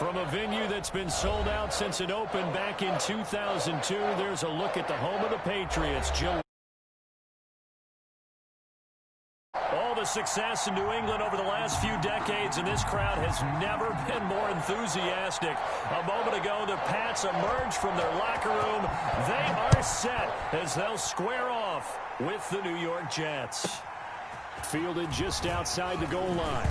From a venue that's been sold out since it opened back in 2002, there's a look at the home of the Patriots. All the success in New England over the last few decades, and this crowd has never been more enthusiastic. A moment ago, the Pats emerged from their locker room. They are set as they'll square off with the New York Jets. Fielded just outside the goal line.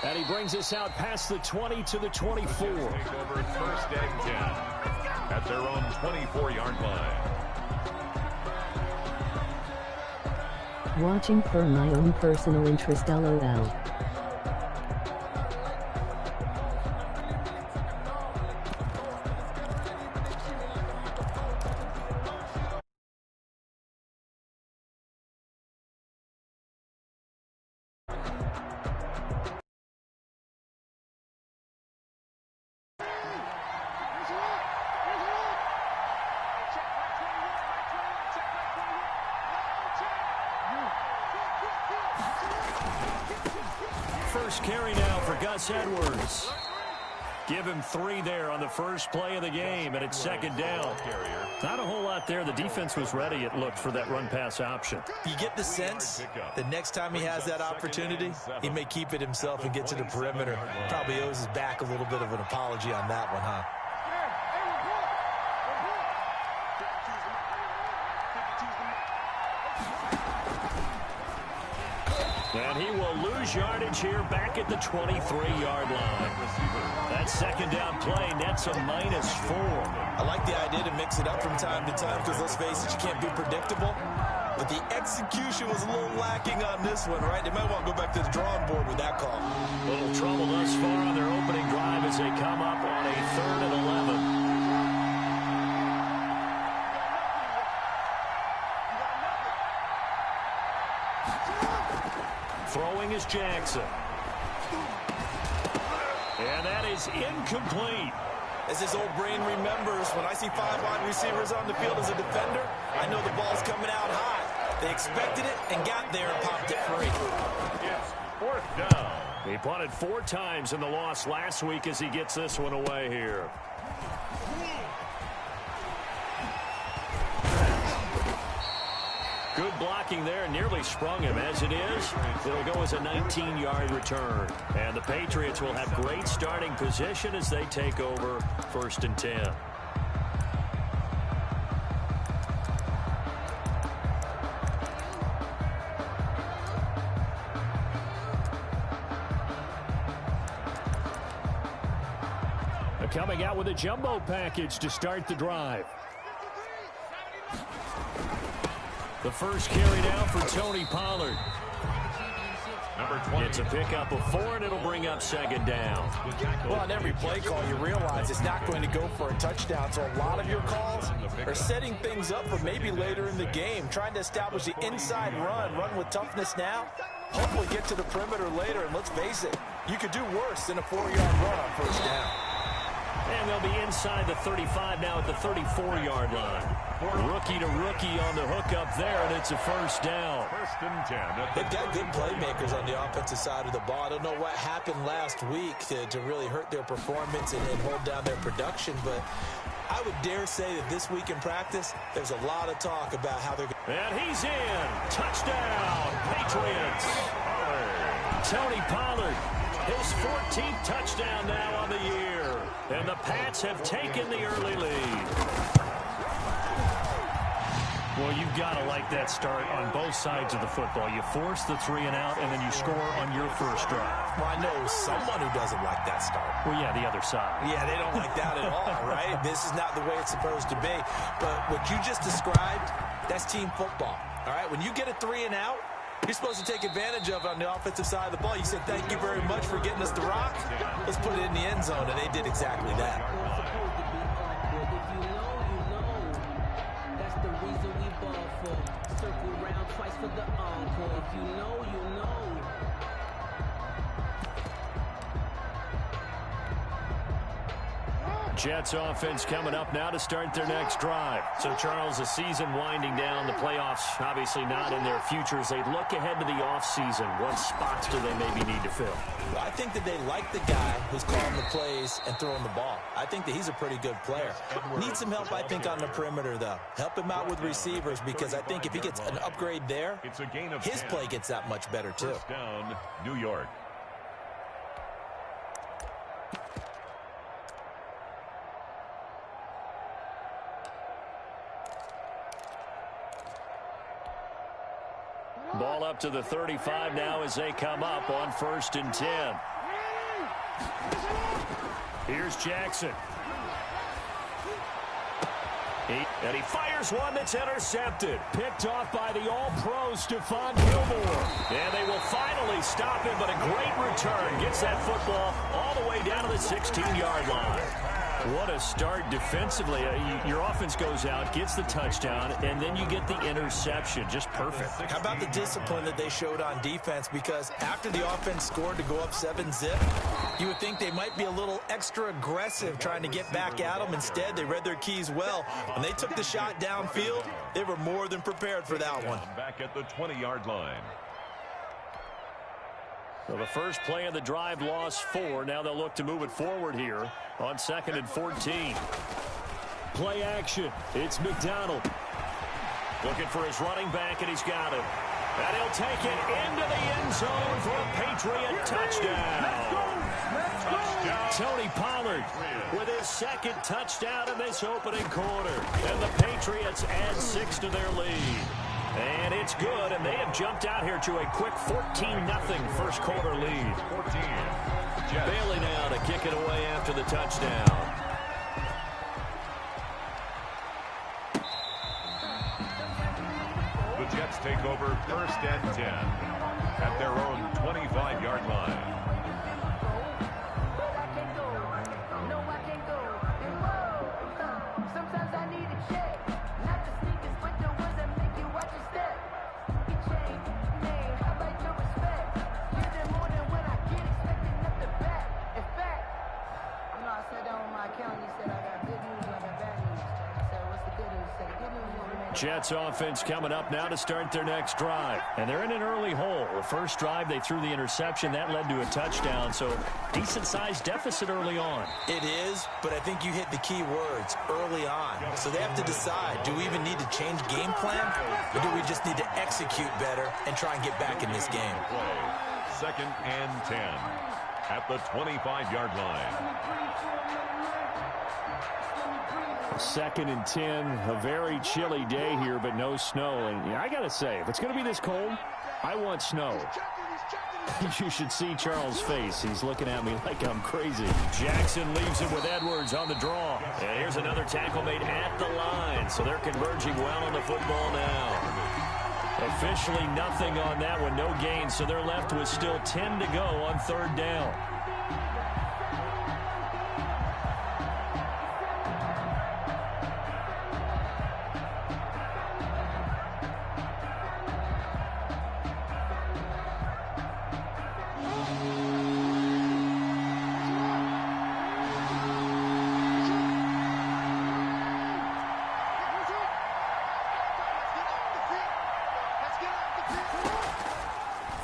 And he brings us out past the 20 to the 24. Take over first and 10 at their own 24-yard line. Watching for my own personal interest, LOL. First carry now for Gus Edwards. Give him 3 there on the first play of the game, and it's second down. Not a whole lot there. The defense was ready, it looked, for that run-pass option. You get the sense the next time he has that opportunity, he may keep it himself and get to the perimeter. Probably owes his back a little bit of an apology on that one, huh? And he will lose yardage here back at the 23-yard line. That second down play nets a -4. I like the idea to mix it up from time to time because, let's face it, you can't be predictable. But the execution was a little lacking on this one, right? They might want to go back to the drawing board with that call. Little trouble thus far on their opening drive as they come up on a 3rd and 11. Throwing is Jackson. And that is incomplete. As his old brain remembers, when I see 5 wide receivers on the field as a defender, I know the ball's coming out high. They expected it and got there and popped it free. It's 4th down. He punted 4 times in the loss last week as he gets this one away here. Good blocking there, nearly sprung him. As it is, it'll go as a 19-yard return. And the Patriots will have great starting position as they take over 1st and 10. They're coming out with a jumbo package to start the drive. The first carry down for Tony Pollard. Number 20. It's a pickup of 4, and it'll bring up second down. Well, on every play call, you realize it's not going to go for a touchdown. So a lot of your calls are setting things up for maybe later in the game, trying to establish the inside run with toughness now. Hopefully get to the perimeter later, and let's face it, you could do worse than a 4-yard run on first down. And they'll be inside the 35 now at the 34-yard line. Rookie to rookie on the hookup there, and it's a first down. 1st and 10. They've got good playmakers on the offensive side of the ball. I don't know what happened last week to really hurt their performance and hold down their production, but I would dare say that this week in practice, there's a lot of talk about how they're going to... And he's in. Touchdown, Patriots. Tony Pollard, his 14th touchdown now on the year. And the Pats have taken the early lead. Well, you've got to like that start on both sides of the football. You force the 3 and out, and then you score on your first drive. Well, I know someone who doesn't like that start. Well, yeah, the other side. Yeah, they don't like that at all, right? This is not the way it's supposed to be. But what you just described, that's team football, all right? When you get a 3 and out, you're supposed to take advantage of it on the offensive side of the ball. You said, thank you very much for getting us the rock. Let's put it in the end zone, and they did exactly that. For the encore, if you know, you know. Jets offense coming up now to start their next drive. So, Charles, the season winding down, the playoffs obviously not in their future. As they look ahead to the offseason, what spots do they maybe need to fill? Well, I think that they like the guy who's calling the plays and throwing the ball. I think that he's a pretty good player. Needs some help, I think, on the perimeter, though. Help him out with receivers, because I think if he gets an upgrade there, his play gets that much better, too. First down, New York. Ball up to the 35 now as they come up on 1st and 10. Here's Jackson. And he fires one that's intercepted. Picked off by the All-Pro Stephon Gilmore. And they will finally stop him, but a great return. Gets that football all the way down to the 16-yard line. What a start defensively. Your offense goes out, gets the touchdown, and then you get the interception. Just perfect. How about the discipline that they showed on defense? Because after the offense scored to go up 7-zip, you would think they might be a little extra aggressive trying to get back at them. Instead, they read their keys well. When they took the shot downfield, they were more than prepared for that one. Back at the 20-yard line. So the first play of the drive lost 4. Now they'll look to move it forward here on 2nd and 14. Play action. It's McDonald. Looking for his running back, and he's got him. And he'll take it into the end zone for a Patriot touchdown. Tony Pollard with his 2nd touchdown in this opening quarter. And the Patriots add 6 to their lead. And it's good, and they have jumped out here to a quick 14-0 first quarter lead. 14. Bailey now to kick it away after the touchdown. The Jets take over 1st and 10 at their own 25-yard line. Jets offense coming up now to start their next drive. And they're in an early hole. The first drive, they threw the interception. That led to a touchdown. So decent-sized deficit early on. It is, but I think you hit the key words, early on. So they have to decide, do we even need to change game plan? Or do we just need to execute better and try and get back in this game? 2nd and 10 at the 25-yard line. 2nd and 10, a very chilly day here, but no snow. And I got to say, if it's going to be this cold, I want snow. You should see Charles' face. He's looking at me like I'm crazy. Jackson leaves it with Edwards on the draw. And here's another tackle made at the line. So they're converging well on the football now. Officially nothing on that one, no gain. So they're left with still 10 to go on 3rd down.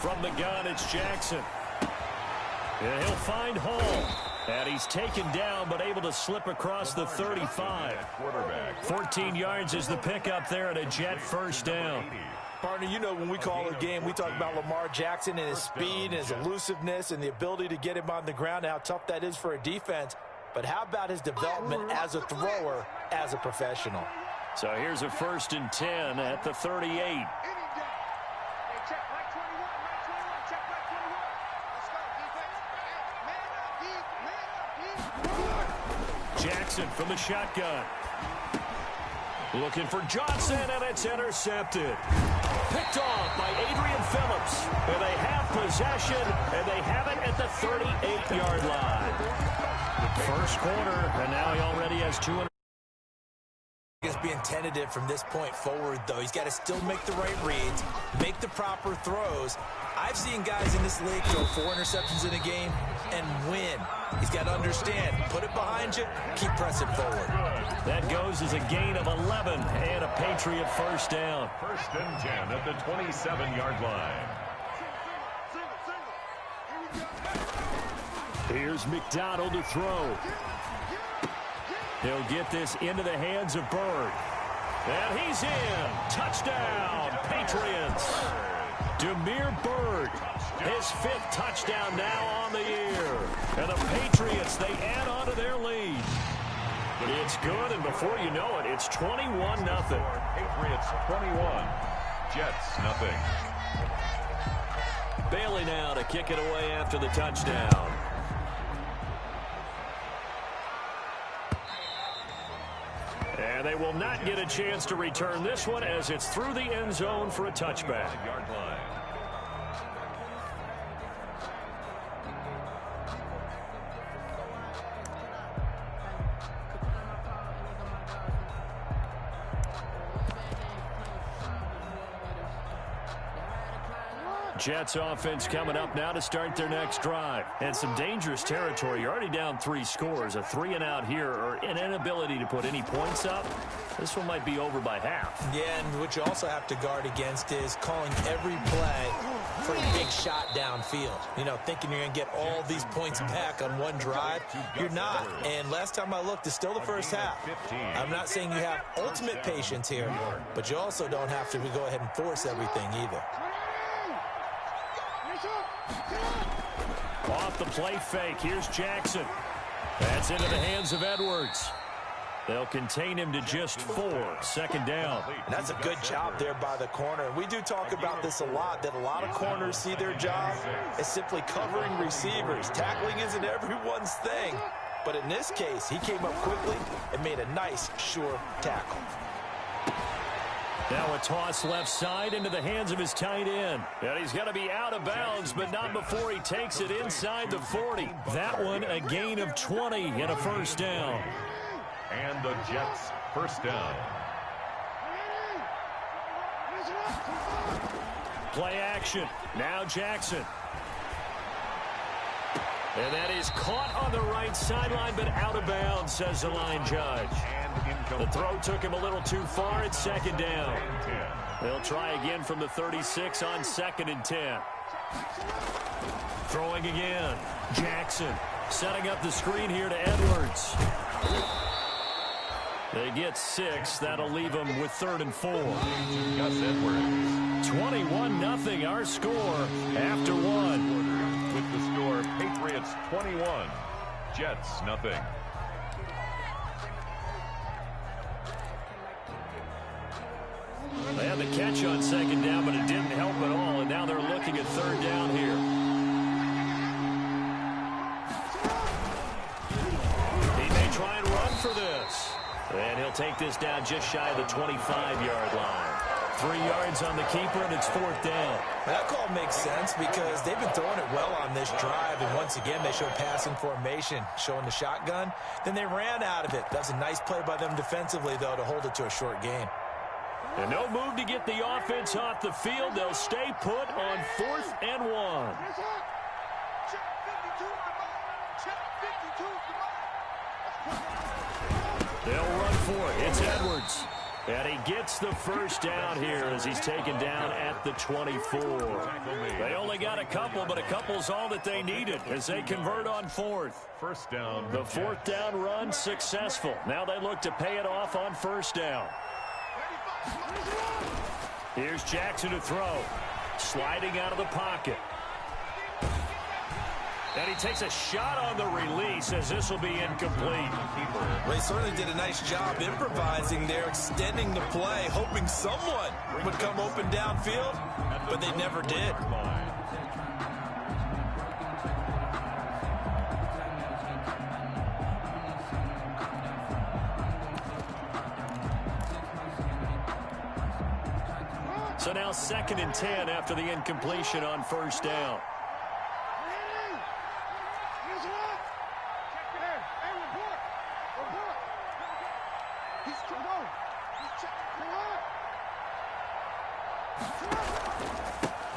From the gun, it's Jackson. And he'll find Hall. And he's taken down, but able to slip across the 35. 14 yards is the pickup there at a Jet first down. Partner, you know when we call a game, we talk about Lamar Jackson and his speed and his elusiveness and the ability to get him on the ground and how tough that is for a defense. But how about his development as a thrower, as a professional? So here's a 1st and 10 at the 38. Jackson from the shotgun. Looking for Johnson, and it's intercepted. Picked off by Adrian Phillips. And they have possession, and they have it at the 38-yard line. First quarter, and now he already has 2. He's being tentative from this point forward, though. He's got to still make the right reads, make the proper throws. I've seen guys in this league throw 4 interceptions in a game and win. He's got to understand, put it behind you, keep pressing forward. That goes as a gain of 11 and a Patriot first down. 1st and 10 at the 27-yard line. Here's McDonald to throw. He'll get this into the hands of Bird. And he's in. Touchdown, Patriots. Demir Bird, his 5th touchdown now on the year. And the Patriots, they add on to their lead. It's good, and before you know it, it's 21-0. Patriots 21, Jets nothing. Bailey now to kick it away after the touchdown. And they will not get a chance to return this one as it's through the end zone for a touchback. Yard line. Jets offense coming up now to start their next drive. And some dangerous territory. You're already down 3 scores. A 3-and-out here or an inability to put any points up. This one might be over by half. Yeah, and what you also have to guard against is calling every play for a big shot downfield. You know, thinking you're going to get all these points back on one drive. You're not. And last time I looked, it's still the first half. I'm not saying you have ultimate patience here, but you also don't have to go ahead and force everything either. Off the play fake. Here's Jackson. That's into the hands of Edwards. They'll contain him to just 4. 2nd down. And that's a good job there by the corner. We do talk about this a lot, that a lot of corners see their job as simply covering receivers. Tackling isn't everyone's thing. But in this case, he came up quickly and made a nice, sure tackle. Now a toss left side into the hands of his tight end. And he's going to be out of bounds, but not before he takes it inside the 40. That one a gain of 20 and a first down. And the Jets first down. Play action. Now Jackson. And that is caught on the right sideline, but out of bounds, says the line judge. The throw took him a little too far at 2nd down. They'll try again from the 36 on 2nd and 10. Throwing again. Jackson setting up the screen here to Edwards. They get 6. That'll leave them with 3rd and 4. Gus Edwards. 21-0 our score after 1. With the score, Patriots 21, Jets nothing. They had the catch on 2nd down, but it didn't help at all, and now they're looking at 3rd down here. He may try and run for this. And he'll take this down just shy of the 25-yard line. 3 yards on the keeper, and it's 4th down. That call makes sense because they've been throwing it well on this drive, and once again they show passing formation, showing the shotgun. Then they ran out of it. That was a nice play by them defensively, though, to hold it to a short game. And no move to get the offense off the field. They'll stay put on 4th and 1. They'll run for it. It's Edwards. And he gets the first down here as he's taken down at the 24. They only got a couple, but a couple's all that they needed as they convert on 4th. First down. The 4th down run successful. Now they look to pay it off on 1st down. Here's Jackson to throw. Sliding out of the pocket. And he takes a shot on the release as this will be incomplete. They certainly did a nice job improvising there, extending the play, hoping someone would come open downfield, but they never did. So now 2nd and 10 after the incompletion on 1st down.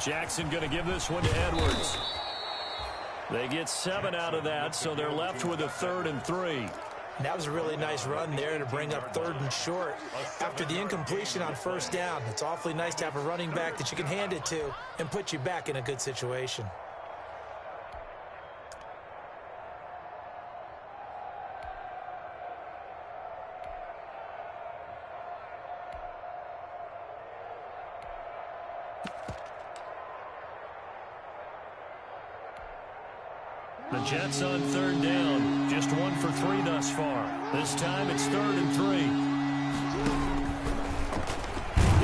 Jackson going to give this one to Edwards. They get 7 out of that, so they're left with a 3rd and 3. That was a really nice run there to bring up 3rd and short. After the incompletion on 1st down, it's awfully nice to have a running back that you can hand it to and put you back in a good situation. The Jets on 3rd down. Just 1 for 3 thus far. This time it's 3rd and 3.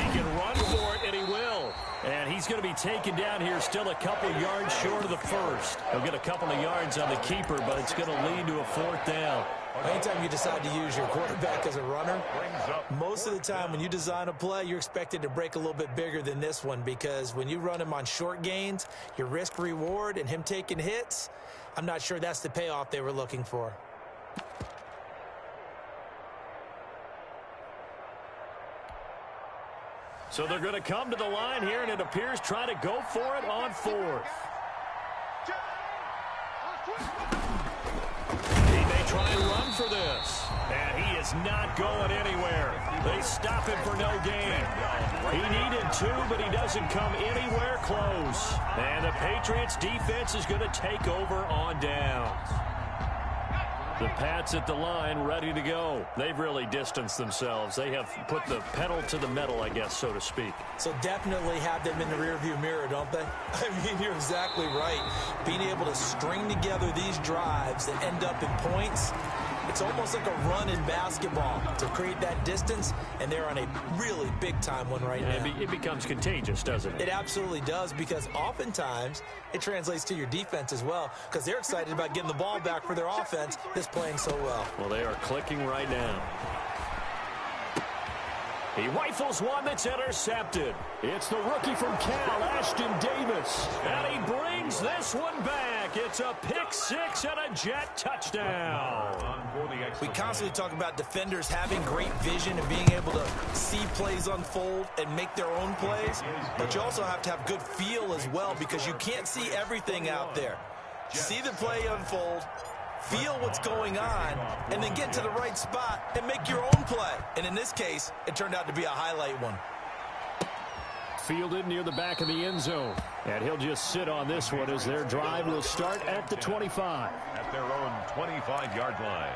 He can run for it, and he will. And he's going to be taken down here still a couple yards short of the first. He'll get a couple of yards on the keeper, but it's going to lead to a 4th down. Anytime you decide to use your quarterback as a runner, most of the time when you design a play, you're expected to break a little bit bigger than this one, because when you run him on short gains, your risk-reward and him taking hits, I'm not sure that's the payoff they were looking for. So they're going to come to the line here, and it appears trying to go for it on 4th. He may try and run for this. And he is not going anywhere. They stop him for no gain. He needed 2, but he doesn't come anywhere close. And the Patriots defense is going to take over on downs. The Pats at the line ready to go. They've really distanced themselves. They have put the pedal to the metal, I guess, so to speak. So definitely have them in the rearview mirror, don't they? I mean, you're exactly right. Being able to string together these drives that end up in points, it's almost like a run in basketball to create that distance, and they're on a really big-time one right now. It becomes contagious, doesn't it? It absolutely does, because oftentimes it translates to your defense as well, because they're excited about getting the ball back for their offense that's playing so well. Well, they are clicking right now. He rifles one that's intercepted. It's the rookie from Cal, Ashton Davis. And he brings this one back. It's a pick 6 and a Jet touchdown. We constantly talk about defenders having great vision and being able to see plays unfold and make their own plays. But you also have to have good feel as well, because you can't see everything out there. See the play unfold, feel what's going on, and then get to the right spot and make your own play. And in this case, it turned out to be a highlight one. Fielded near the back of the end zone. And he'll just sit on this one as their drive will start at the 25. At their own 25-yard line.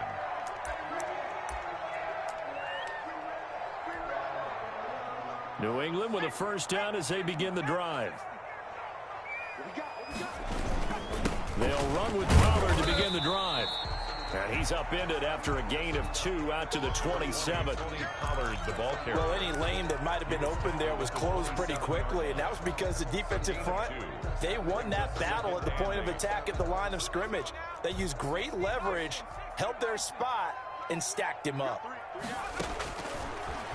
New England with a first down as they begin the drive. They'll run with Pollard to begin the drive. And he's upended after a gain of 2 out to the 27. Pollard, the ball carrier. Well, any lane that might have been open there was closed pretty quickly, and that was because the defensive front, they won that battle at the point of attack at the line of scrimmage. They used great leverage, held their spot, and stacked him up.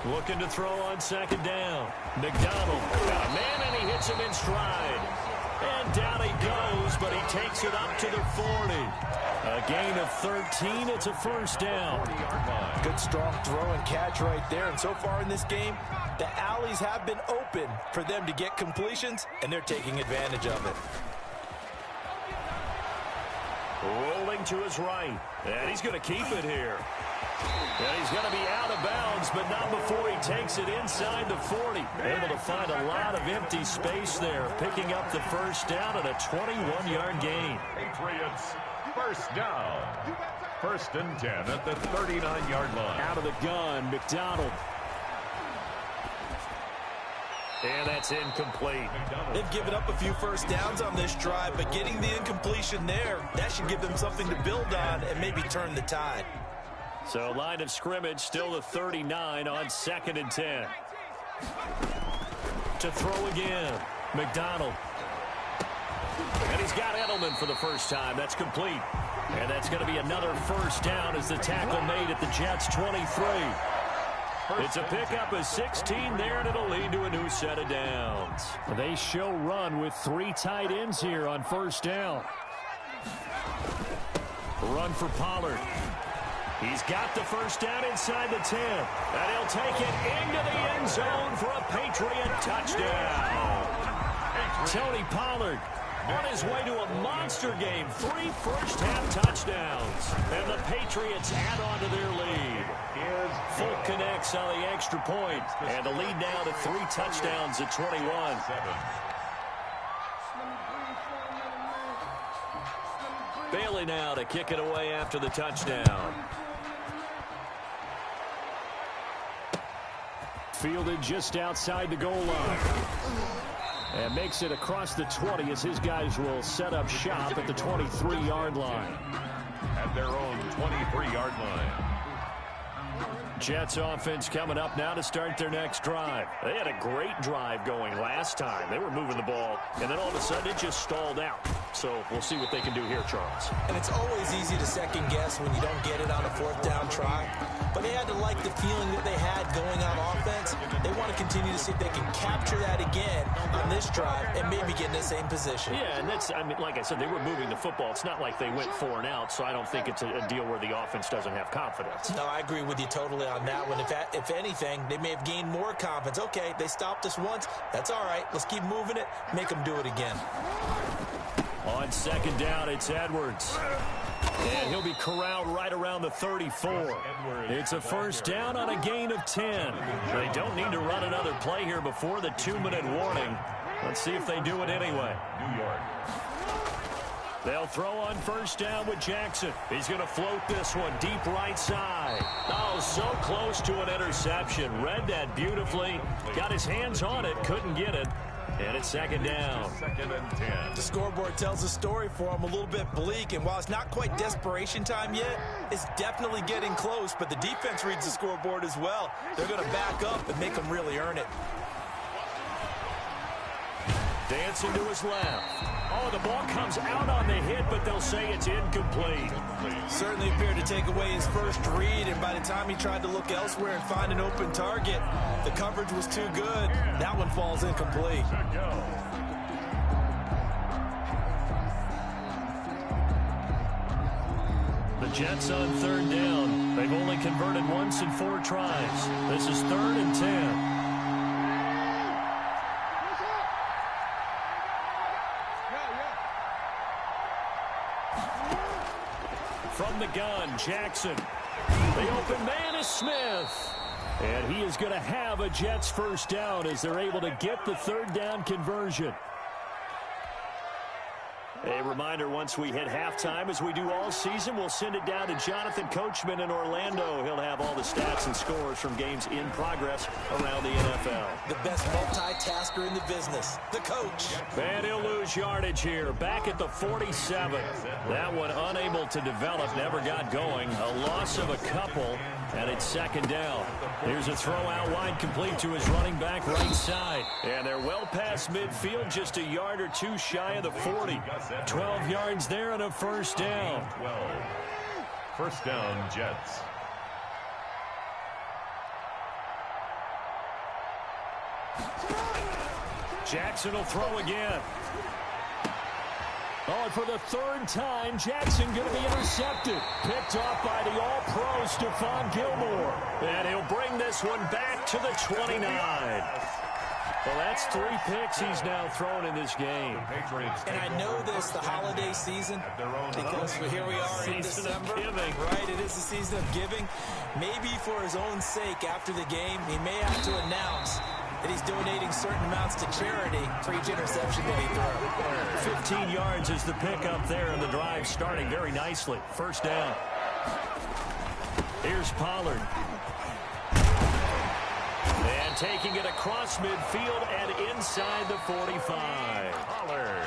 Looking to throw on second down. McDonald got a man, and he hits him in stride. And down he goes, but he takes it up to the 40. A gain of 13. It's a first down. Good strong throw and catch right there. And so far in this game, the alleys have been open for them to get completions, and they're taking advantage of it. Rolling to his right. And he's going to keep it here. And he's going to be out of bounds, but not before he takes it inside the 40. Able to find a lot of empty space there, picking up the first down and a 21-yard gain. Patriots, first down. 1st and 10 at the 39-yard line. Out of the gun, McDonald. And that's incomplete. They've given up a few first downs on this drive, but getting the incompletion there, that should give them something to build on and maybe turn the tide. So line of scrimmage still the 39 on 2nd and 10. To throw again, McDonald. And he's got Edelman for the first time. That's complete. And that's going to be another first down as the tackle made at the Jets' 23. It's a pickup of 16 there, and it'll lead to a new set of downs. They show run with 3 tight ends here on first down. Run for Pollard. He's got the first down inside the 10. And he'll take it into the end zone for a Patriot touchdown. Tony Pollard on his way to a monster game. 3 first-half touchdowns. And the Patriots add on to their lead. Folk connects on the extra point. And the lead now to 3 touchdowns at 21. Bailey now to kick it away after the touchdown. Fielded just outside the goal line. And makes it across the 20 as his guys will set up shop at the 23-yard line. At their own 23-yard line. Jets offense coming up now to start their next drive. They had a great drive going last time. They were moving the ball, and then all of a sudden it just stalled out. So we'll see what they can do here, Charles. And it's always easy to second guess when you don't get it on a 4th down try. But they had to like the feeling that they had going on offense. They want to continue to see if they can capture that again on this drive and maybe get in the same position. Yeah, and that's, I mean, like I said, they were moving the football. It's not like they went 4 and out, so I don't think it's a deal where the offense doesn't have confidence. No, I agree with you totally on that one. If anything, they may have gained more confidence. Okay, they stopped us once. That's all right. Let's keep moving it. Make them do it again. On 2nd down, it's Edwards. And he'll be corralled right around the 34. It's a first down on a gain of 10. They don't need to run another play here before the 2-minute warning. Let's see if they do it anyway. New York. They'll throw on first down with Jackson. He's going to float this one deep right side. Oh, so close to an interception. Read that beautifully. Got his hands on it, couldn't get it. And it's 2nd down. 2nd and 10. The scoreboard tells a story for him, a little bit bleak, and while it's not quite desperation time yet, it's definitely getting close, but the defense reads the scoreboard as well. They're going to back up and make them really earn it. Dancing to his left. Oh, the ball comes out on the hit, but they'll say it's incomplete. Certainly appeared to take away his first read, and by the time he tried to look elsewhere and find an open target, the coverage was too good. That one falls incomplete. The Jets on 3rd down. They've only converted once in 4 tries. This is 3rd and 10. From the gun, Jackson. The open man is Smith. And he is going to have a Jets first down as they're able to get the 3rd down conversion. A reminder, once we hit halftime, as we do all season, we'll send it down to Jonathan Coachman in Orlando. He'll have all the stats and scores from games in progress around the NFL. The best multitasker in the business, the coach. And he'll lose yardage here, back at the 47. That one unable to develop, never got going. A loss of a couple, and it's 2nd down. Here's a throw out wide, complete to his running back right side. And they're well past midfield, just a yard or 2 shy of the 40. 12 yards there and a first down. 12. First down, Jets. Jackson will throw again. Oh, and for the 3rd time, Jackson going to be intercepted. Picked off by the all-pro Stephon Gilmore. And he'll bring this one back to the 29. Well, that's 3 picks he's now thrown in this game. And I know this, the holiday season, because here we are in December. Right, it is the season of giving. Maybe for his own sake, after the game, he may have to announce that he's donating certain amounts to charity for each interception that he threw. 15 yards is the pickup there, and the drive starting very nicely. First down. Here's Pollard. And taking it across midfield and inside the 45.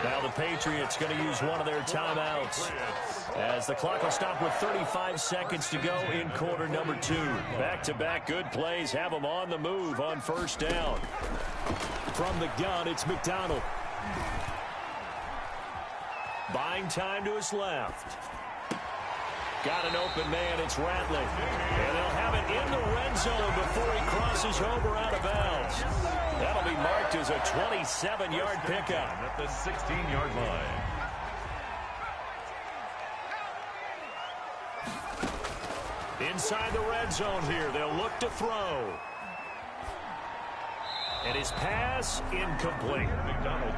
Now the Patriots going to use one of their timeouts as the clock will stop with 35 seconds to go in quarter number 2. Back-to-back good plays have them on the move on first down. From the gun, it's McDonald. Buying time to his left. Got an open man, it's Ratley. And they'll have it in the red zone before he crosses over out of bounds. That'll be marked as a 27-yard pickup. At the 16-yard line. Inside the red zone here, they'll look to throw. And his pass incomplete.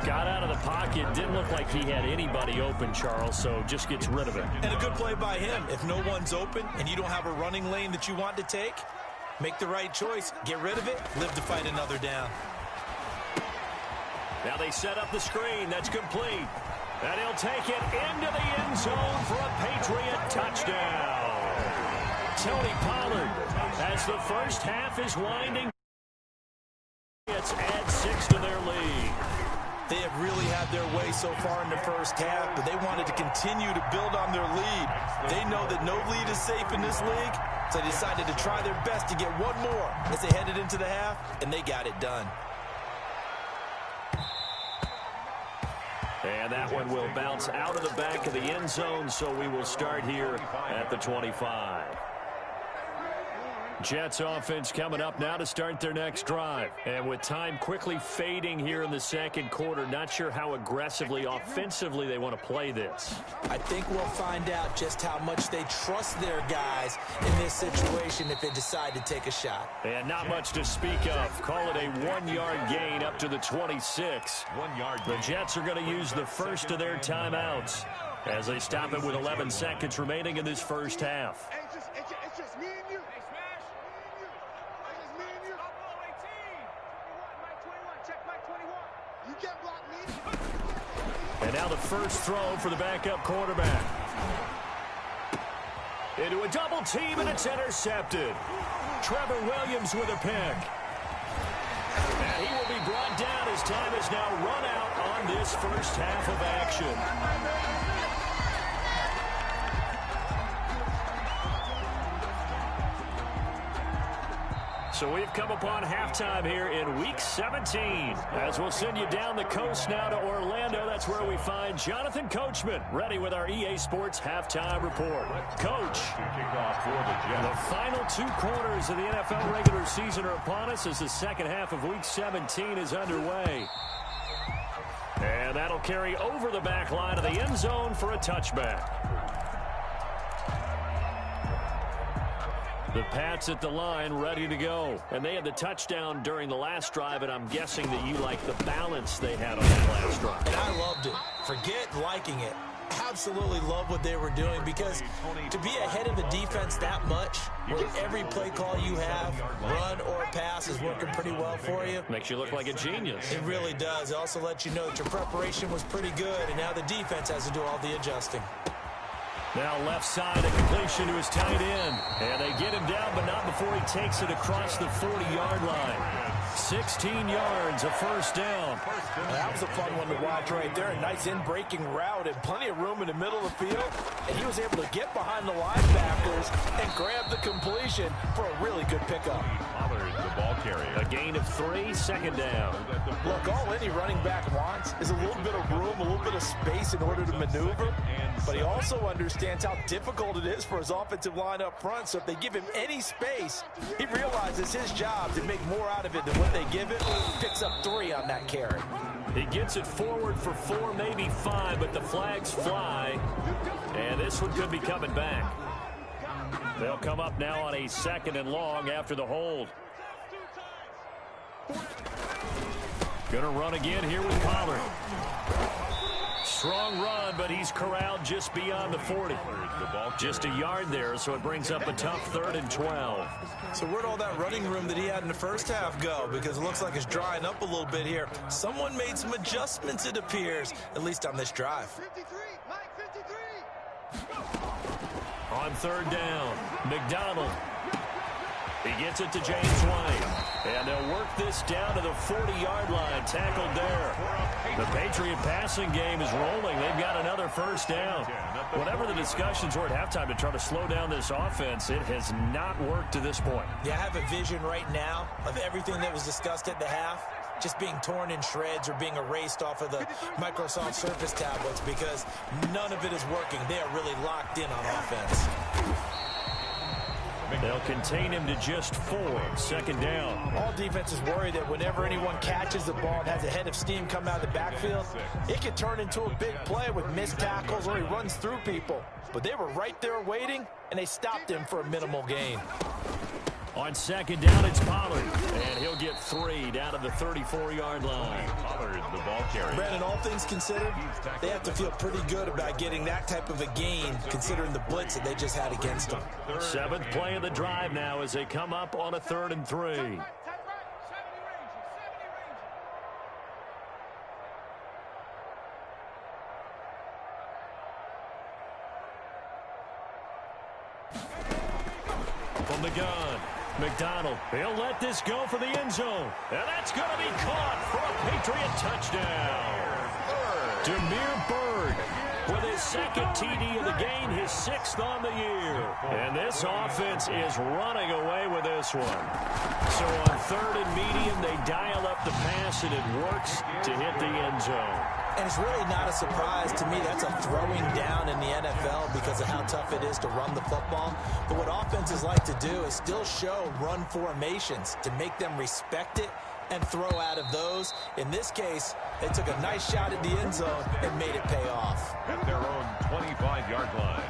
Got out of the pocket. Didn't look like he had anybody open, Charles, so just gets rid of it. And a good play by him. If no one's open and you don't have a running lane that you want to take, make the right choice. Get rid of it. Live to fight another down. Now they set up the screen. That's complete. And he'll take it into the end zone for a Patriot touchdown. Tony Pollard, as the first half is winding, it's add 6 to their lead. They have really had their way so far in the first half, but they wanted to continue to build on their lead. They know that no lead is safe in this league, so they decided to try their best to get one more as they headed into the half, and they got it done. And that one will bounce out of the back of the end zone, so we will start here at the 25. Jets offense coming up now to start their next drive. And with time quickly fading here in the second quarter, not sure how aggressively, offensively they want to play this. I think we'll find out just how much they trust their guys in this situation if they decide to take a shot. And not much to speak of. Call it a 1-yard gain up to the 26. 1 yard. The Jets are going to use the first of their timeouts as they stop it with 11 seconds remaining in this first half. It's just me and you. And now the first throw for the backup quarterback. Into a double team, and it's intercepted. Trevor Williams with a pick. And he will be brought down as time is now run out on this first half of action. So we've come upon halftime here in Week 17. As we'll send you down the coast now to Orlando, that's where we find Jonathan Coachman, ready with our EA Sports Halftime Report. Coach, the final 2 quarters of the NFL regular season are upon us as the second half of Week 17 is underway. And that'll carry over the back line of the end zone for a touchback. The Pats at the line ready to go. And they had the touchdown during the last drive, and I'm guessing that you like the balance they had on that last drive. And I loved it. Forget liking it. Absolutely love what they were doing, because to be ahead of the defense that much, where every play call you have, run or pass, is working pretty well for you. Makes you look like a genius. It really does. It also lets you know that your preparation was pretty good, and now the defense has to do all the adjusting. Now left side, a completion to his tight end. And they get him down, but not before he takes it across the 40-yard line. 16 yards, a first down. That was a fun one to watch right there. A nice in-breaking route and plenty of room in the middle of the field. And he was able to get behind the linebackers and grab the completion for a really good pickup. The ball carrier. A gain of 3, second down. Look, all any running back wants is a little bit of room, a little bit of space in order to maneuver. But he also understands how difficult it is for his offensive line up front. So if they give him any space, he realizes his job to make more out of it than what they give it. Picks up 3 on that carry. He gets it forward for 4, maybe 5, but the flags fly. And this one could be coming back. They'll come up now on a 2nd and long after the hold. Gonna run again here with Pollard. Strong run, but he's corralled just beyond the 40. Just a yard there, so it brings up a tough 3rd and 12. So where'd all that running room that he had in the first half go? Because it looks like it's drying up a little bit here. Someone made some adjustments, it appears, at least on this drive. 53, Mike, 53. On 3rd down, McDonald. He gets it to James White. And they'll work this down to the 40-yard line. Tackled there. The Patriot passing game is rolling. They've got another first down. Whatever the discussions were at halftime to try to slow down this offense, it has not worked to this point. Yeah, I have a vision right now of everything that was discussed at the half just being torn in shreds or being erased off of the Microsoft Surface tablets, because none of it is working. They are really locked in on offense. They'll contain him to just 4, 2nd down. All defenses worry that whenever anyone catches the ball and has a head of steam come out of the backfield, it can turn into a big play with missed tackles or he runs through people. But they were right there waiting, and they stopped him for a minimal gain. On second down, it's Pollard. And he'll get 3 down to the 34-yard line. Pollard, the ball carrier. Brandon, all things considered, they have to feel pretty good about getting that type of a gain, considering the blitz that they just had against them. 7th play of the drive now as they come up on a 3rd and 3. From the gun, McDonald. He'll let this go for the end zone. And that's going to be caught for a Patriot touchdown. Demir Bird with his 2nd TD of the game, his 6th on the year. And this offense is running away with this one. So on 3rd and medium, they dial up the pass, and it works to hit the end zone. And it's really not a surprise to me. That's a throwing down in the NFL because of how tough it is to run the football. But what offenses like to do is still show run formations to make them respect it and throw out of those. In this case, they took a nice shot at the end zone and made it pay off. At their own 25-yard line.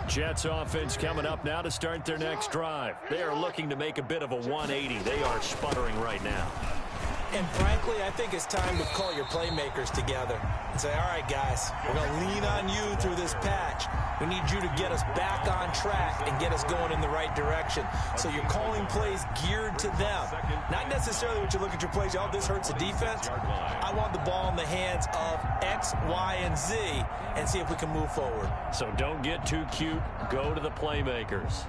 Jets offense coming up now to start their next drive. They are looking to make a bit of a 180. They are sputtering right now. And frankly, I think it's time to call your playmakers together and say, all right, guys, we're going to lean on you through this patch. We need you to get us back on track and get us going in the right direction. So you're calling plays geared to them. Not necessarily what you look at your plays, oh, this hurts the defense. I want the ball in the hands of X, Y, and Z and see if we can move forward. So don't get too cute. Go to the playmakers.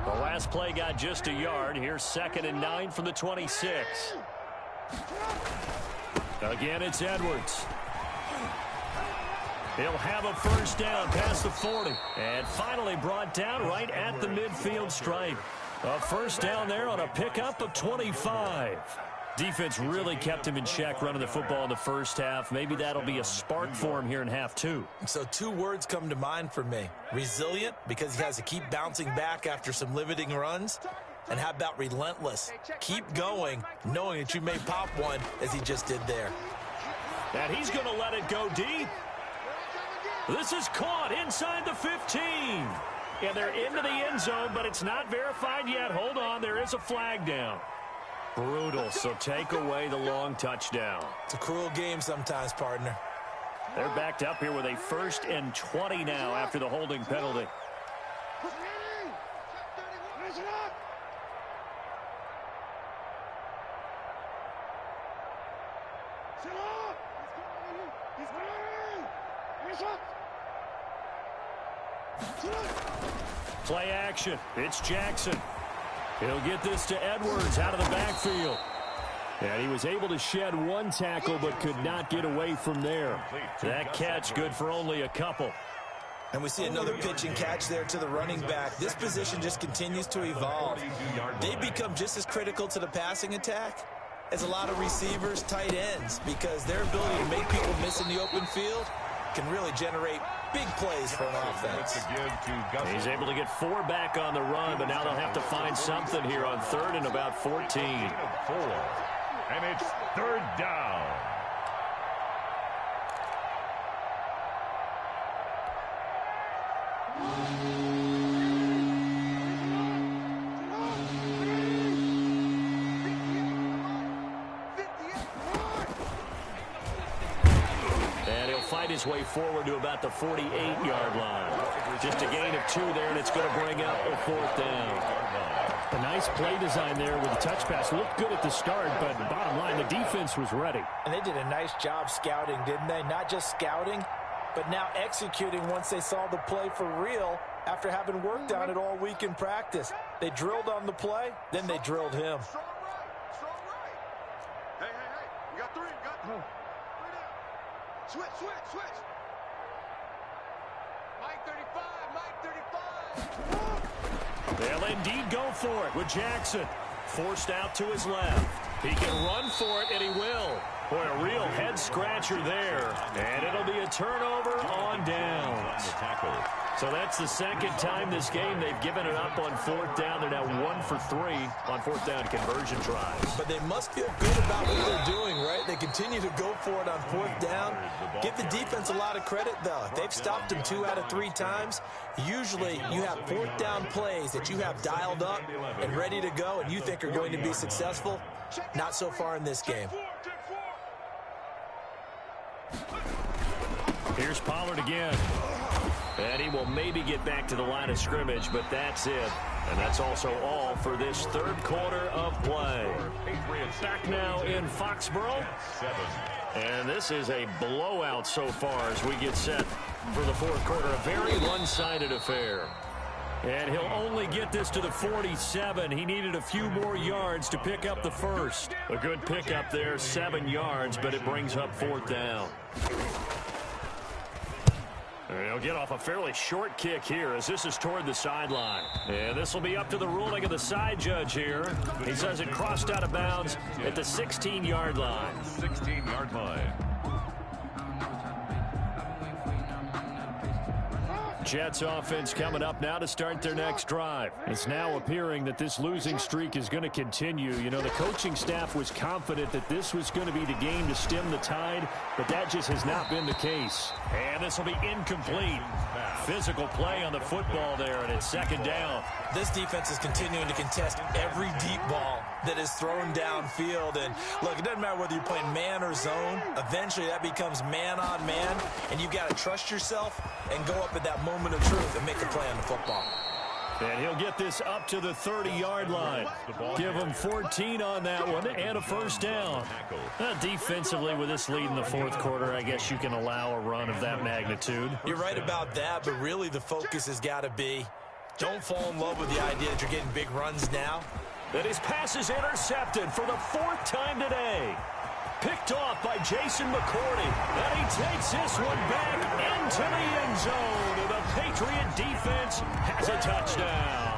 The last play got just a yard. Here's 2nd and 9 from the 26. Again, it's Edwards. He'll have a first down past the 40. And finally brought down right at the midfield stripe. A first down there on a pickup of 25. Defense really kept him in check running the football in the first half. Maybe that'll be a spark for him here in half 2. So 2 words come to mind for me. Resilient, because he has to keep bouncing back after some limiting runs. And how about relentless? Keep going, knowing that you may pop one, as he just did there. And he's going to let it go deep. This is caught inside the 15. And they're into the end zone, but it's not verified yet. Hold on, there is a flag down. Brutal, so take away the long touchdown. It's a cruel game sometimes, partner. They're backed up here with a 1st and 20 now after the holding penalty. Play action. It's Jackson. He'll get this to Edwards out of the backfield. And he was able to shed 1 tackle but could not get away from there. That catch good for only a couple. And we see another pitch and catch there to the running back. This position just continues to evolve. They become just as critical to the passing attack as a lot of receivers, tight ends, because their ability to make people miss in the open field can really generate big plays for an offense. He's able to get 4 back on the run, but now they'll have to find something here on 3rd and about 14. 4. And it's 3rd down. Fight his way forward to about the 48-yard line. Just a gain of 2 there, and it's going to bring up a 4th down. A nice play design there with the touch pass. Looked good at the start, but bottom line, the defense was ready. And they did a nice job scouting, didn't they? Not just scouting, but now executing once they saw the play for real after having worked on it all week in practice. They drilled on the play, then they drilled him. Strong right. Strong right. Hey, hey, hey. You got 3. You got 3. Switch, switch, switch. Mike 35, Mike 35. They'll indeed go for it with Jackson. Forced out to his left. He can run for it, and he will. Boy, a real head-scratcher there. And it'll be a turnover on downs. So that's the second time this game they've given it up on fourth down. They're now 1 for 3 on fourth down conversion tries. But they must feel good about what they're doing, right? They continue to go for it on fourth down. Give the defense a lot of credit, though. They've stopped them 2 out of 3 times. Usually you have fourth down plays that you have dialed up and ready to go and you think are going to be successful. Not so far in this game. Here's Pollard again. And he will maybe get back to the line of scrimmage, but that's it. And that's also all for this third quarter of play. Back now in Foxborough. And this is a blowout so far as we get set for the fourth quarter. A very one-sided affair. And he'll only get this to the 47. He needed a few more yards to pick up the first. A good pickup there, 7 yards, but it brings up fourth down. And he'll get off a fairly short kick here as this is toward the sideline. And this will be up to the ruling of the side judge here. He says it crossed out of bounds at the 16-yard line. 16-yard line. Jets offense coming up now to start their next drive. It's now appearing that this losing streak is going to continue. You know, the coaching staff was confident that this was going to be the game to stem the tide, but that just has not been the case. And this will be incomplete. Physical play on the football there, and it's second down. This defense is continuing to contest every deep ball that is thrown downfield. And look, it doesn't matter whether you're playing man or zone. Eventually that becomes man on man, and you've got to trust yourself and go up at that moment of truth and make a play on the football. And he'll get this up to the 30-yard line. Give him 14 on that one and a first down. Defensively, with this lead in the fourth quarter, I guess you can allow a run of that magnitude. You're right about that, but really the focus has got to be don't fall in love with the idea that you're getting big runs now. And his pass is intercepted for the 4th time today. Picked off by Jason McCourty. And he takes this one back into the end zone. And the Patriot defense has a touchdown.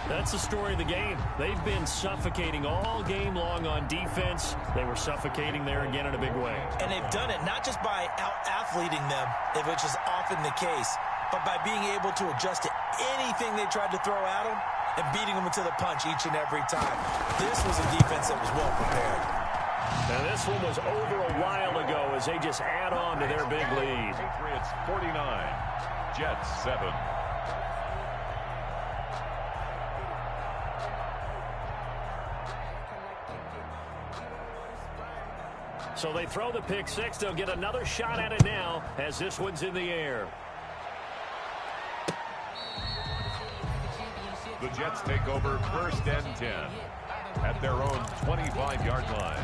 That's the story of the game. They've been suffocating all game long on defense. They were suffocating there again in a big way. And they've done it not just by out-athleting them, which is often the case, but by being able to adjust to anything they tried to throw at them and beating them into the punch each and every time. This was a defense that was well prepared. Now this one was over a while ago as they just add on to their big lead. Patriots 49, Jets 7. So they throw the pick six. They'll get another shot at it now as this one's in the air. The Jets take over 1st and 10 at their own 25-yard line.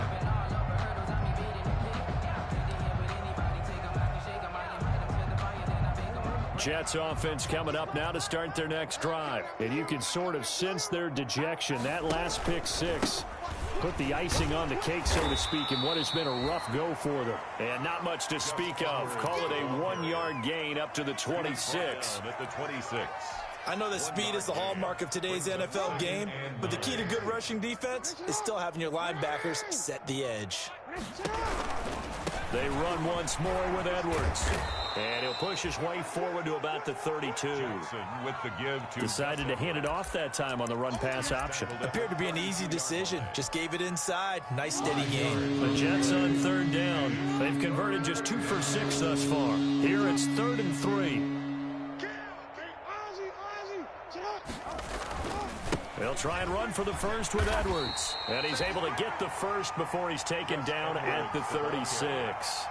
Jets offense coming up now to start their next drive. And you can sort of sense their dejection. That last pick six put the icing on the cake, so to speak, in what has been a rough go for them. And not much to speak of. Call it a 1-yard gain up to the 26. At the 26. I know that speed is the hallmark of today's NFL game, but the key to good rushing defense is still having your linebackers set the edge. They run once more with Edwards. And he'll push his way forward to about the 32. With the give to Decided to hand it off that time on the run-pass option. Appeared to be an easy decision. Just gave it inside. Nice steady gain. The Jets on 3rd down. They've converted just 2 for 6 thus far. Here it's 3rd and 3. They'll try and run for the first with Edwards. And he's able to get the first before he's taken down at the 36.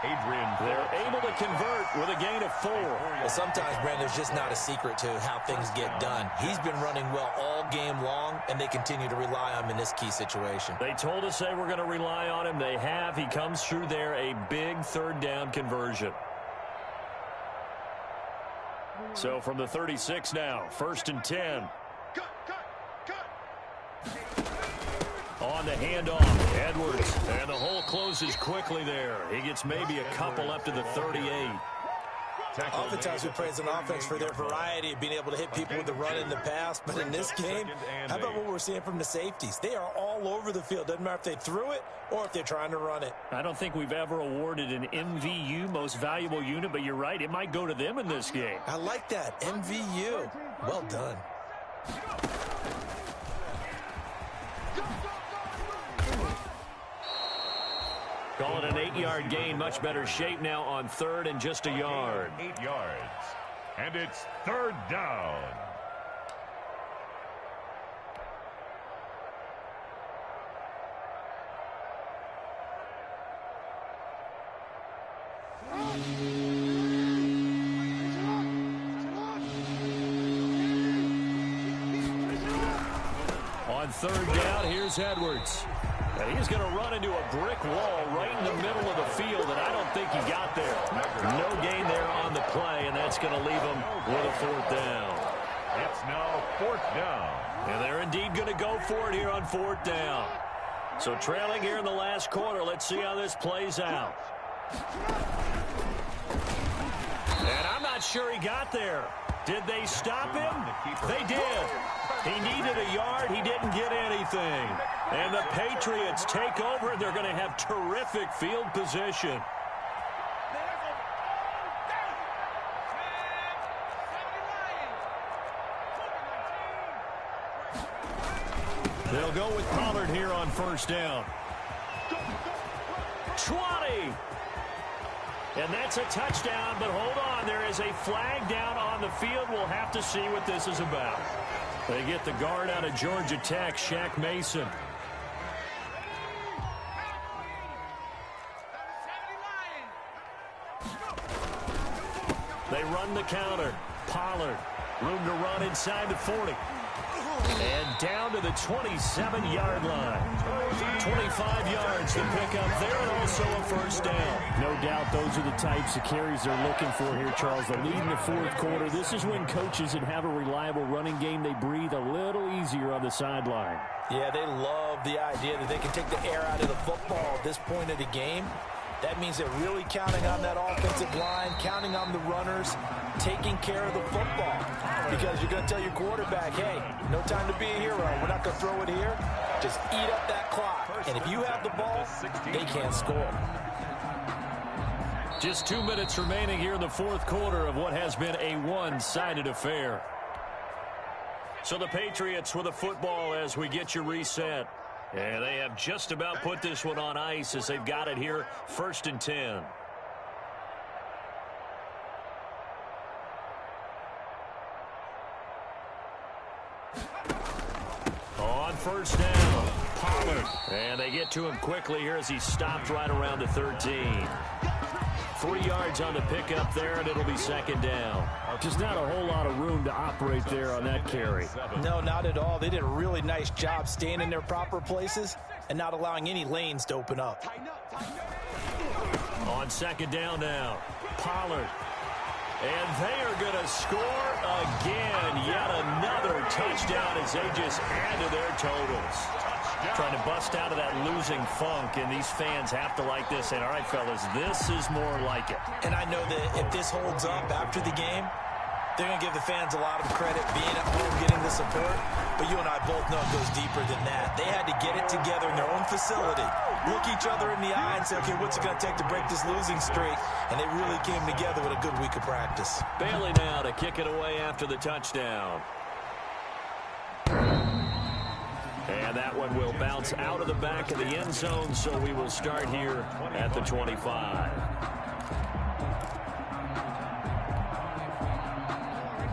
They're able to convert with a gain of 4. Well, sometimes, Brandon, there's just not a secret to how things get done. He's been running well all game long, and they continue to rely on him in this key situation. They told us they were going to rely on him. They have. He comes through there, a big 3rd down conversion. So from the 36 now, 1st and 10. On the handoff, Edwards, and the hole closes quickly there. He gets maybe a couple up to the 38. Oftentimes we praise an offense for their variety of being able to hit people with the run and the pass, but in this game, how about what we're seeing from the safeties? They are all all over the field. Doesn't matter if they threw it or if they're trying to run it. I don't think we've ever awarded an MVU, most valuable unit, but you're right. It might go to them in this game. I like that. MVU. Well done. Call it an 8-yard gain. Much better shape now on third and just a yard. 8 yards. And it's third down. On third down, here's Edwards. And he's going to run into a brick wall right in the middle of the field, and I don't think he got there. No gain there on the play, and that's going to leave him with a fourth down. It's now fourth down. And they're indeed going to go for it here on fourth down. So trailing here in the last quarter, let's see how this plays out. And I'm not sure he got there. Did they stop him? They did. He needed a yard. He didn't get anything. And the Patriots take over. They're going to have terrific field position. They'll go with Pollard here on first down. 20. And that's a touchdown, but hold on. There is a flag down on the field. We'll have to see what this is about. They get the guard out of Georgia Tech, Shaq Mason. They run the counter. Pollard, room to run inside the 40. And down to the 27-yard line. 25 yards to pick up there, and also a first down. No doubt those are the types of carries they're looking for here, Charles. The lead in the fourth quarter. This is when coaches that have a reliable running game, they breathe a little easier on the sideline. Yeah, they love the idea that they can take the air out of the football at this point of the game. That means they're really counting on that offensive line, counting on the runners, taking care of the football. Because you're going to tell your quarterback, hey, no time to be a hero. We're not going to throw it here. Just eat up that clock. And if you have the ball, they can't score. Just 2 minutes remaining here in the fourth quarter of what has been a one-sided affair. So the Patriots with a football as we get you reset. And they have just about put this one on ice as they've got it here, 1st and 10. On first down, Pollard. And they get to him quickly here as he stopped right around the 13. 3 yards on the pickup there, and it'll be 2nd down. Just not a whole lot of room to operate there on that carry. No, not at all. They did a really nice job staying in their proper places and not allowing any lanes to open up. On 2nd down now, Pollard. And they are going to score again. Yet another touchdown as they just add to their totals. Trying to bust out of that losing funk, and these fans have to like this. And all right, fellas, this is more like it. And I know that if this holds up after the game, they're going to give the fans a lot of credit being at home, getting the support. But you and I both know it goes deeper than that. They had to get it together in their own facility, look each other in the eye and say, okay, what's it going to take to break this losing streak? And they really came together with a good week of practice. Bailey now to kick it away after the touchdown. And that one will bounce out of the back of the end zone, so we will start here at the 25.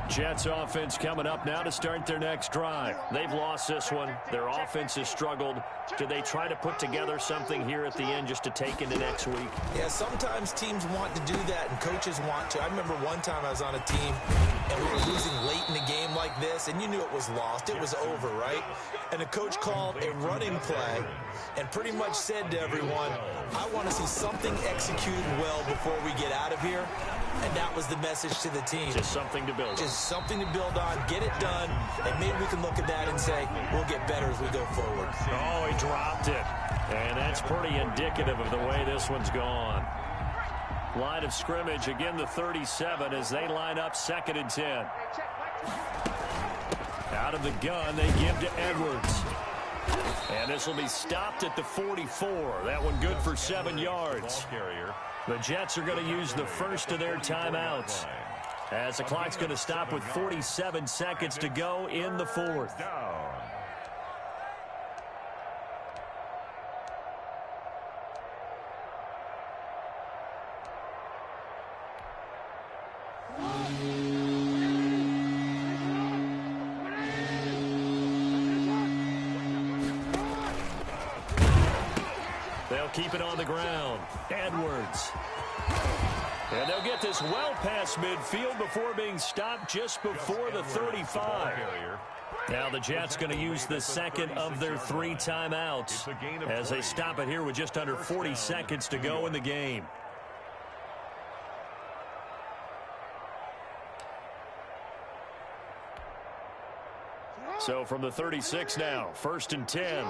Jets offense coming up now to start their next drive. They've lost this one. Their offense has struggled. Do they try to put together something here at the end just to take into next week? Yeah, sometimes teams want to do that and coaches want to. I remember one time I was on a team and we were losing late in the game like this, and you knew it was lost. It was over, right? And the coach called a running play and pretty much said to everyone, I want to see something executed well before we get out of here. And that was the message to the team. Just something to build on. Just something to build on, get it done, and maybe we can look at that and say, we'll get better as we go forward. Oh, he dropped it. And that's pretty indicative of the way this one's gone. Line of scrimmage, again the 37 as they line up 2nd and 10. Out of the gun, they give to Edwards. And this will be stopped at the 44. That one good for 7 yards. The Jets are going to use the first of their timeouts, as the clock's going to stop with 47 seconds to go in the fourth. They'll keep it on the ground. Edwards. And they'll get this well past midfield before being stopped just before the 35. Now the Jets going to use the second of their 3 timeouts as they stop it here with just under 40 seconds to go in the game. So from the 36 now, 1st and 10.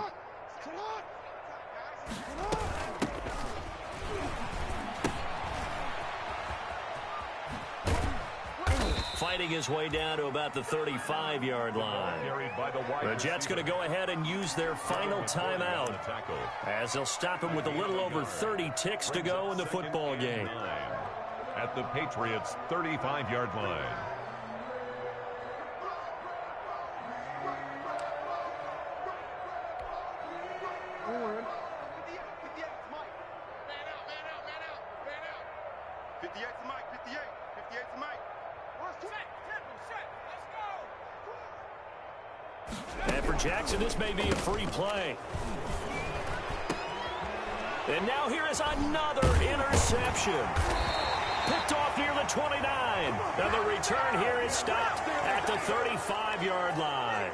Fighting his way down to about the 35-yard line. The Jets going to go ahead and use their final timeout, as they'll stop him with a little over 30 ticks to go in the football game. At the Patriots' 35-yard line. And for Jackson, this may be a free play. And now here is another interception. Picked off near the 29. And the return here is stopped at the 35-yard line.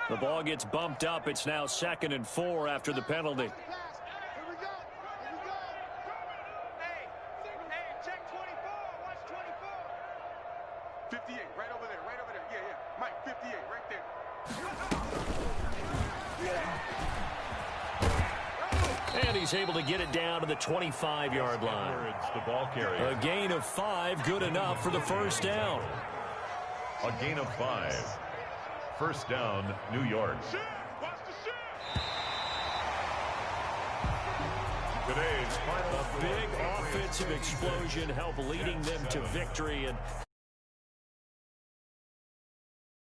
The ball gets bumped up. It's now 2nd and 4 after the penalty. And he's able to get it down to the 25-yard line. The ball carrier. A gain of 5, good enough for the first down. A gain of 5. First down, New York. Today's final big offensive explosion helped leading them to victory. And